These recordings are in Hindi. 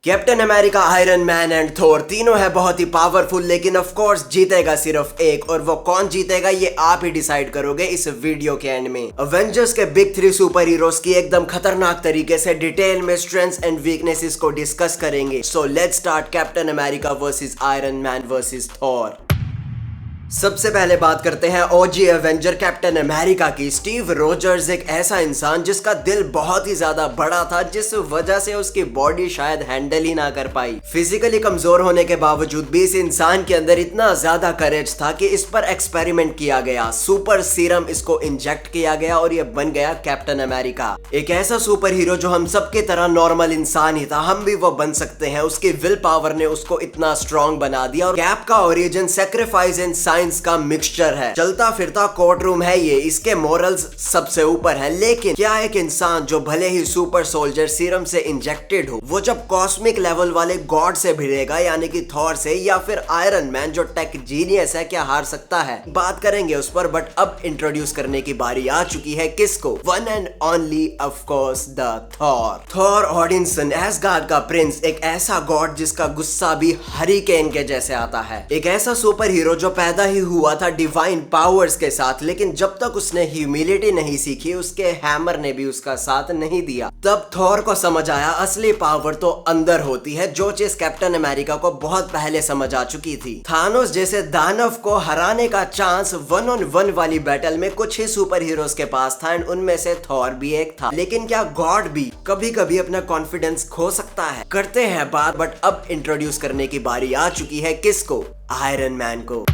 Captain America, Iron Man and Thor तीनों है बहुत ही पावरफुल, लेकिन ऑफ कोर्स जीतेगा सिर्फ एक, और वो कौन जीतेगा ये आप ही डिसाइड करोगे इस वीडियो के एंड में। अवेंजर्स के बिग 3 सुपर हीरोज की एकदम खतरनाक तरीके से डिटेल में स्ट्रेंथ्स एंड वीकनेसेस को डिस्कस करेंगे। So let's start Captain America versus Iron Man versus Thor. सबसे पहले बात करते हैं ओजी एवेंजर कैप्टन अमेरिका की। स्टीव रोजर्स एक ऐसा इंसान जिसका दिल बहुत ही ज्यादा बड़ा था, जिस वजह से उसकी बॉडी शायद हैंडल ही ना कर पाई। फिजिकली कमजोर होने के बावजूद भी इस इंसान के अंदर इतना ज्यादा करेज था कि इस पर एक्सपेरिमेंट किया गया, सुपर सीरम इसको इंजेक्ट किया गया और ये बन गया कैप्टन अमेरिका। एक ऐसा सुपर हीरो जो हम सबकी तरह नॉर्मल इंसान ही था, हम भी वो बन सकते हैं। उसकी विल पावर ने उसको इतना स्ट्रॉन्ग बना दिया। और कैप का ओरिजिन सैक्रिफाइस एंड साइंस का मिक्सचर है। चलता फिरता कोर्ट रूम है ये, इसके मॉरल्स सबसे ऊपर है। लेकिन क्या एक इंसान जो भले ही सुपर सोल्जर सीरम से इंजेक्टेड हो, वो जब कॉस्मिक लेवल वाले गॉड से भिड़ेगा, यानी कि थॉर से, या फिर आयरन मैन जो टेक जीनियस है, क्या हार सकता है? बात करेंगे उस पर, बट अब इंट्रोड्यूस करने की बारी आ चुकी है किसको? One and only of course the Thor Odinson, Asgard का प्रिंस, एक ऐसा गॉड जिसका गुस्सा भी हरिकेन के जैसे आता है। एक ऐसा सुपर हीरो जो पैदा ही हुआ था डिवाइन पावर्स के साथ, लेकिन जब तक उसने ह्यूमिलिटी नहीं सीखी, उसके हैमर ने भी उसका साथ नहीं दिया। तब थॉर को समझ आया असली पावर तो अंदर होती है, जो चीज कैप्टन अमेरिका को बहुत पहले समझ आ चुकी थी। थानोस जैसे दानव को हराने का चांस 1-on-1 वाली बैटल में कुछ ही सुपर हीरोज के पास था, एंड उनमें से थॉर भी एक था। लेकिन क्या गॉड भी कभी कभी अपना कॉन्फिडेंस खो सकता है? करते हैं बात, बट अब इंट्रोड्यूस करने की बारी आ चुकी है किसको? आयरन मैन को।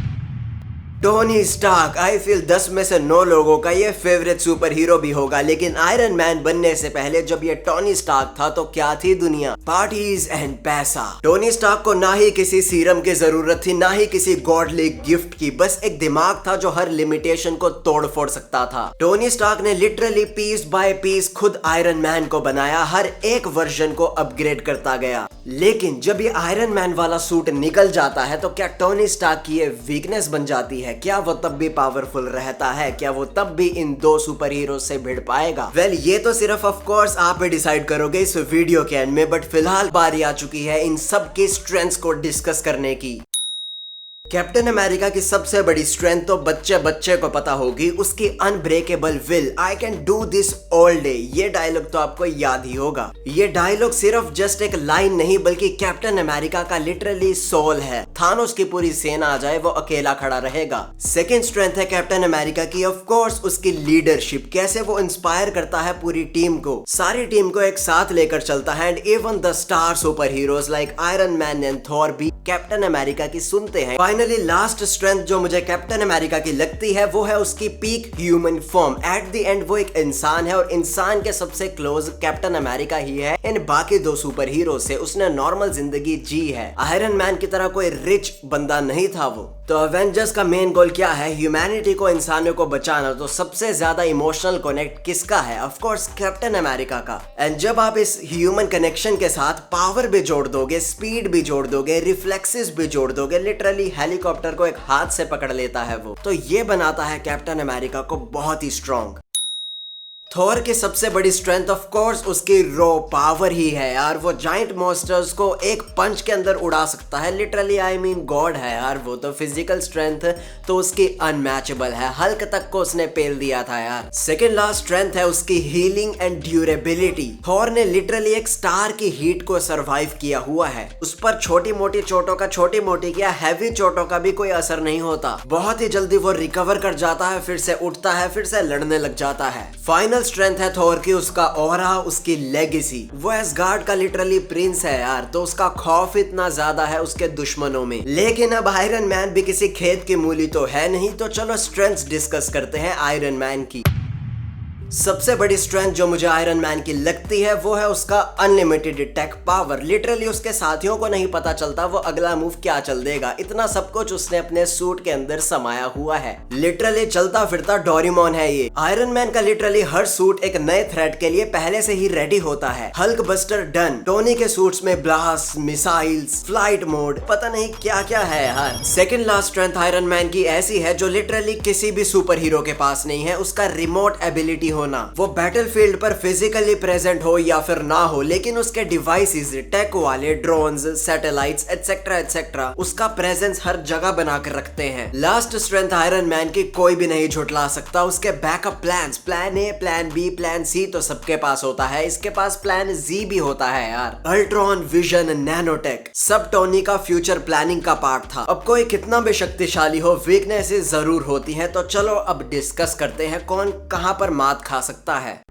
टोनी स्टार्क, आई फील 10 में से 9 लोगों का ये फेवरेट सुपर हीरो भी होगा। लेकिन आयरन मैन बनने से पहले जब ये टोनी स्टार्क था तो क्या थी दुनिया? पार्टीज एंड पैसा। टोनी स्टार्क को ना ही किसी सीरम की जरूरत थी, ना ही किसी गॉडली गिफ्ट की, बस एक दिमाग था जो हर लिमिटेशन को तोड़ फोड़ सकता था। टोनी स्टार्क ने लिटरली पीस बाय पीस खुद आयरन मैन को बनाया, हर एक वर्जन को अपग्रेड करता गया। लेकिन जब ये आयरन मैन वाला सूट निकल जाता है तो क्या टोनी स्टार्क की ये वीकनेस बन जाती है? क्या वो तब भी पावरफुल रहता है? क्या वो तब भी इन 2 सुपर हीरो से भिड़ पाएगा? वेल, ये तो सिर्फ ऑफ कोर्स आप ही डिसाइड करोगे इस वीडियो के एंड में, बट फिलहाल बारी आ चुकी है इन सब की स्ट्रेंथ्स को डिस्कस करने की। कैप्टन अमेरिका की सबसे बड़ी स्ट्रेंथ तो बच्चे बच्चे को पता होगी, उसकी unbreakable will. I can do this all day, ये डायलॉग तो आपको याद ही होगा। ये डायलॉग सिर्फ जस्ट एक लाइन नहीं, बल्कि कैप्टन अमेरिका का लिटरली सोल है। थानोस की पूरी सेना आ जाए, वो अकेला खड़ा रहेगा। सेकेंड स्ट्रेंथ है कैप्टन अमेरिका की, ऑफ कोर्स उसकी लीडरशिप। कैसे वो इंस्पायर करता है पूरी टीम को, सारी टीम को एक साथ लेकर चलता है, and even the star super heroes like iron Man and Thor भी कैप्टन अमेरिका की सुनते हैं। फाइनली लास्ट स्ट्रेंथ जो मुझे कैप्टन अमेरिका की लगती है वो है उसकी peak human form. At the end वो एक इंसान है, और इंसान के सबसे क्लोज कैप्टन अमेरिका ही है इन बाकी 2 सुपर हीरो से। उसने नॉर्मल जिंदगी जी है, आयरन मैन की तरह कोई रिच बंदा नहीं था वो। तो अवेंजर्स का मेन गोल क्या है? ह्यूमैनिटी को, इंसानों को बचाना। तो सबसे ज्यादा इमोशनल कनेक्ट किसका है? ऑफ कोर्स कैप्टन अमेरिका का। एंड जब आप इस ह्यूमन कनेक्शन के साथ पावर भी जोड़ दोगे, स्पीड भी जोड़ दोगे, रिफ्लेक्सेस भी जोड़ दोगे, लिटरली हेलीकॉप्टर को एक हाथ से पकड़ लेता है वो, तो ये बनाता है कैप्टन अमेरिका को बहुत ही स्ट्रॉन्ग। थॉर की सबसे बड़ी स्ट्रेंथ ऑफ कोर्स उसकी रॉ पावर ही है यार। वो जाइंट मॉन्स्टर्स को एक पंच के अंदर उड़ा सकता है, लिटरली आई मीन गॉड है यार वो तो। फिजिकल स्ट्रेंथ तो उसकी अनमैचेबल है, हल्क तक को उसने पेल दिया था यार। सेकंड लास्ट स्ट्रेंथ है उसकी हीलिंग एंड ड्यूरेबिलिटी। थॉर ने लिटरली एक स्टार की हीट को सरवाइव किया हुआ है, उस पर छोटी मोटी चोटों का, छोटी मोटी क्या हैवी चोटों का भी कोई असर नहीं होता। बहुत ही जल्दी वो रिकवर कर जाता है, फिर से उठता है, फिर से लड़ने लग जाता है। फाइनल स्ट्रेंथ है थॉर की उसका ऑरा, उसकी लेगेसी। वो एसगार्ड का लिटरली प्रिंस है यार, तो उसका खौफ इतना ज्यादा है उसके दुश्मनों में। लेकिन अब आयरन मैन भी किसी खेत की मूली तो है नहीं, तो चलो स्ट्रेंथ्स डिस्कस करते हैं आयरन मैन की। सबसे बड़ी स्ट्रेंथ जो मुझे आयरन मैन की लगती है वो है उसका अनलिमिटेड अटैक पावर। लिटरली उसके साथियों को नहीं पता चलता वो अगला मूव क्या चल देगा, इतना सब कुछ उसने अपने सूट के अंदर समाया हुआ है। लिटरली चलता फिरता डोरेमोन है ये। आयरन मैन का लिटरली हर सूट एक नए थ्रेट के लिए पहले से ही रेडी होता है। हल्क बस्टर डन, टोनी के सूट्स में ब्लास्ट, मिसाइल्स, फ्लाइट मोड, पता नहीं क्या क्या है यार। Second last strength iron man की ऐसी है जो लिटरली किसी भी सुपर हीरो के पास नहीं है, उसका रिमोट एबिलिटी होना। वो बैटलफील्ड पर फिजिकली प्रेजेंट हो या फिर ना हो, लेकिन उसके डिवाइसेस, टेक वाले, ड्रोन्स, सैटेलाइट्स एटसेट्रा एटसेट्रा उसका प्रेजेंस हर जगह बना कर रखते हैं। लास्ट स्ट्रेंथ आयरन मैन की कोई भी नहीं झुठला सकता। उसके backup plans, plan A, plan B, plan C तो सबके पास होता है, इसके पास प्लान जी भी होता है यार। अल्ट्रॉन, विजन, नैनोटेक सब टोनी का फ्यूचर प्लानिंग का पार्ट था। अब कोई कितना भी शक्तिशाली हो, वीकनेसेस जरूर होती है। तो चलो अब डिस्कस करते हैं कौन कहां पर मात खा सकता है।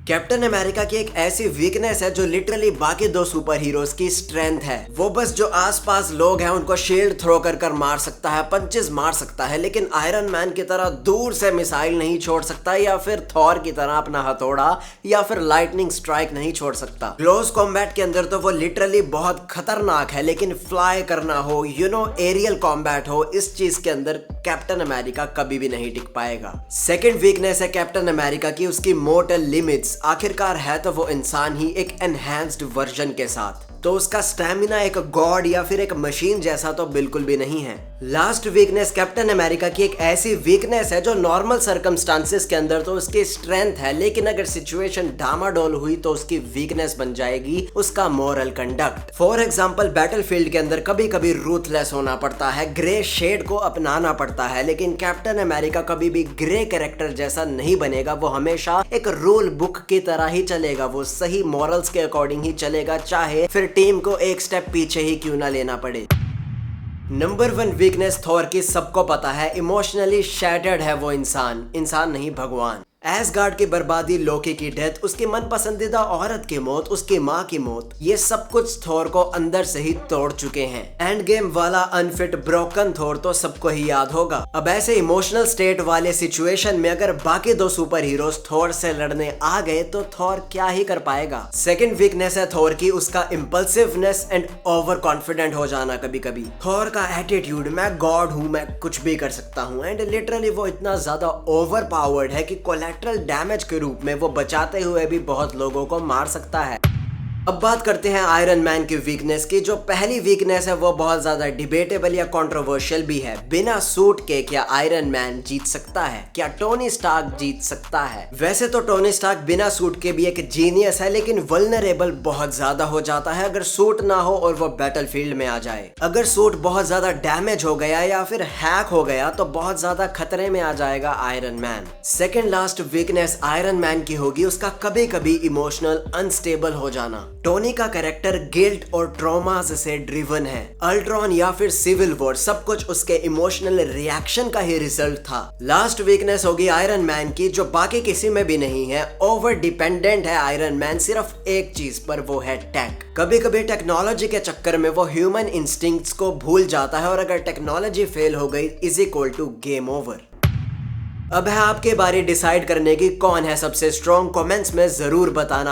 कैप्टन अमेरिका की एक ऐसी वीकनेस है जो लिटरली बाकी दो सुपर हीरोज की स्ट्रेंथ है। वो बस जो आसपास लोग हैं उनको शील्ड थ्रो कर मार सकता है, पंचेस मार सकता है, लेकिन आयरन मैन की तरह दूर से मिसाइल नहीं छोड़ सकता, या फिर थॉर की तरह अपना हथौड़ा या फिर लाइटनिंग स्ट्राइक नहीं छोड़ सकता। क्लोज कॉम्बैट के अंदर तो वो लिटरली बहुत खतरनाक है, लेकिन फ्लाई करना हो, एरियल कॉम्बैट हो, इस चीज के अंदर कैप्टन अमेरिका कभी भी नहीं टिक पाएगा। सेकेंड वीकनेस है कैप्टन अमेरिका की उसकी मोर्टल लिमिट्स। आखिरकार है तो वो इंसान ही, एक एनहांस्ड वर्जन के साथ, तो उसका स्टैमिना एक गॉड या फिर एक मशीन जैसा तो बिल्कुल भी नहीं है। लास्ट वीकनेस कैप्टन अमेरिका की एक ऐसी वीकनेस है जो नॉर्मल सर्कमस्टांसेस के अंदर तो उसकी स्ट्रेंथ है, लेकिन अगर सिचुएशन डामाडोल हुई तो उसकी वीकनेस बन जाएगी उसका moral conduct. For example battlefield के अंदर कभी कभी रूथलेस होना पड़ता है, ग्रे शेड को अपनाना पड़ता है, लेकिन कैप्टन अमेरिका कभी भी ग्रे कैरेक्टर जैसा नहीं बनेगा। वो हमेशा एक रूल बुक की तरह ही चलेगा, वो सही मॉरल्स के अकॉर्डिंग ही चलेगा, चाहे फिर टीम को एक स्टेप पीछे ही क्यों ना लेना पड़े। नंबर 1 वीकनेस थॉर की सबको पता है, इमोशनली शैटर्ड है वो इंसान नहीं भगवान। एसगार्ड की बर्बादी, लोकी की डेथ, उसकी मन पसंदीदा औरत की मौत, उसकी माँ की मौत, ये सब कुछ थॉर को अंदर से ही तोड़ चुके हैं। एंड गेम वाला अनफिट ब्रोकन थॉर तो सबको ही याद होगा। अब ऐसे इमोशनल स्टेट वाले सिचुएशन में अगर बाकी दो सुपर हीरोज थॉर से लड़ने आ गए तो थॉर क्या ही कर पाएगा। सेकंड वीकनेस है थॉर की उसका इम्पल्सिवनेस एंड ओवर कॉन्फिडेंट हो जाना। कभी कभी थॉर का एटीट्यूड, मैं गॉड हूँ, मैं कुछ भी कर सकता हूँ, एंड लिटरली वो इतना ज्यादा ओवर पावर्ड है कि कोलैटरल डैमेज के रूप में वो बचाते हुए भी बहुत लोगों को मार सकता है। अब बात करते हैं आयरन मैन की वीकनेस की। जो पहली वीकनेस है वो बहुत ज्यादा डिबेटेबल या कंट्रोवर्शियल भी है। बिना सूट के क्या आयरन मैन जीत सकता है? क्या टोनी स्टार्क जीत सकता है? वैसे तो टोनी स्टार्क बिना सूट के भी एक जीनियस है, लेकिन वल्नरेबल बहुत ज्यादा हो जाता है अगर सूट ना हो और वो बैटलफील्ड में आ जाए। अगर सूट बहुत ज्यादा डैमेज हो गया या फिर हैक हो गया तो बहुत ज्यादा खतरे में आ जाएगा iron man. Second last weakness iron man की होगी उसका कभी कभी इमोशनल अनस्टेबल हो जाना। टोनी का कैरेक्टर गिल्ट और ट्रॉमास से ड्रिवन है। अल्ट्रॉन या फिर सिविल वॉर सब कुछ उसके इमोशनल रिएक्शन का ही रिजल्ट था। लास्ट वीकनेस होगी आयरन मैन की जो बाकी किसी में भी नहीं है। ओवर डिपेंडेंट है आयरन मैन सिर्फ एक चीज पर, वो है टेक। कभी कभी टेक्नोलॉजी के चक्कर में वो ह्यूमन इंस्टिंक्ट्स को भूल जाता है और अगर टेक्नोलॉजी फेल हो गई is equal to game over. अब है आपके बारे डिसाइड करने की कौन है सबसे स्ट्रॉन्ग। कमेंट्स में जरूर बताना।